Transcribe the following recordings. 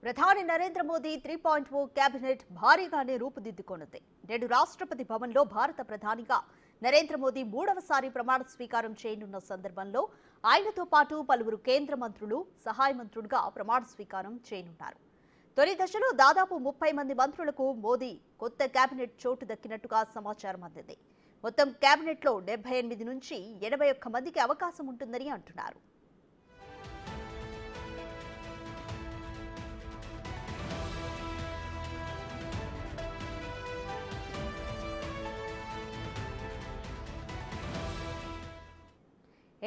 ప్రధాని నరేంద్ర మోదీ 3.0 కేబినెట్ భారీగానే రూపుదిద్దుకోనుంది. నేడు రాష్ట్రపతి భవన్లో భారత ప్రధానిగా నరేంద్ర మోదీ మూడవసారి ప్రమాణ స్వీకారం చేయనున్న సందర్భంలో ఆయనతో పాటు పలువురు కేంద్ర మంత్రులు, సహాయ మంత్రులుగా ప్రమాణ స్వీకారం చేయనున్నారు. తొలి దశలో దాదాపు 30 మంది మంత్రులకు మోదీ కొత్త కేబినెట్ చోటు దక్కినట్టుగా సమాచారం అందింది. మొత్తం కేబినెట్లో 78 నుంచి 81 మందికి అవకాశం ఉంటుందని అంటున్నారు.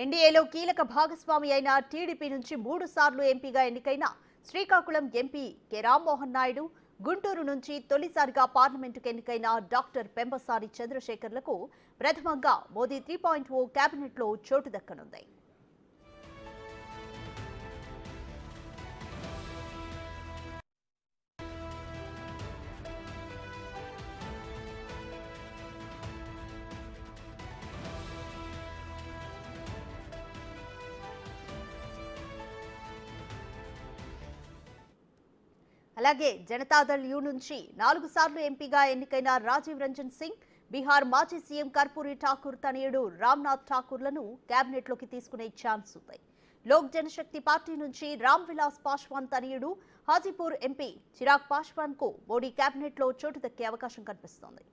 ఎన్డీఏలో కీలక భాగస్వామి అయిన టీడీపీ నుంచి 3 సార్లు ఎంపీగా ఎన్నికైన శ్రీకాకుళం ఎంపీ కె రామ్మోహన్ నాయుడు, గుంటూరు నుంచి తొలిసారిగా పార్లమెంటుకు ఎన్నికైన డాక్టర్ పెంబసాని చంద్రశేఖర్లకు ప్రథమంగా మోదీ 3.0 కేబినెట్లో చోటు దక్కనుంది. అలాగే జనతాదళ్ యు నుంచి 4 సార్లు ఎంపీగా ఎన్నికైన రాజీవ్ రంజన్ సింగ్, బీహార్ మాజీ సీఎం కర్పూరి ఠాకూర్ తనయుడు రామ్నాథ్ ఠాకూర్లను కేబినెట్లోకి తీసుకునే ఛాన్స్ ఉంది. లోక్ జనశక్తి పార్టీ నుంచి రామ్ విలాస్ పాశ్వాన్ తనయుడు హాజీపూర్ ఎంపీ చిరాగ్ పాశ్వాన్ కు మోడీ కేబినెట్లో చోటు దక్కే అవకాశం కనిపిస్తోంది.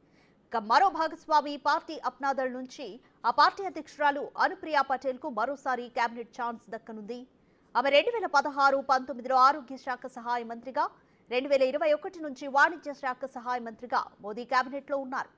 ఇక మరో భాగస్వామి పార్టీ అప్నాదళ్ నుంచి ఆ పార్టీ అధ్యక్షురాలు అనుప్రియా పటేల్ కు మరోసారి కేబినెట్ ఛాన్స్ దక్కనుంది. ఆమె 2016-19లో ఆరోగ్య శాఖ సహాయ మంత్రిగా, 2021 నుంచి వాణిజ్య శాఖ సహాయ మంత్రిగా మోదీ కేబినెట్లో ఉన్నారు.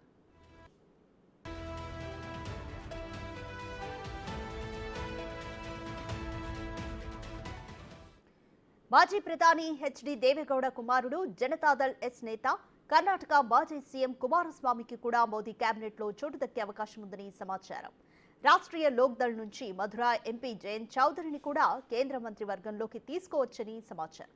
మాజీ ప్రధాని హెచ్డి దేవేగౌడ కుమారుడు, జనతాదళ్ ఎస్ నేత, కర్ణాటక మాజీ సీఎం కుమారస్వామికి కూడా మోదీ కేబినెట్లో చోటు దక్కే అవకాశం ఉందని సమాచారం. రాష్ట్రీయ లోక్ దళ్ నుంచి మధుర ఎంపీ జయంత్ చౌదరిని కూడా కేంద్ర మంత్రివర్గంలోకి తీసుకోవచ్చని సమాచారం.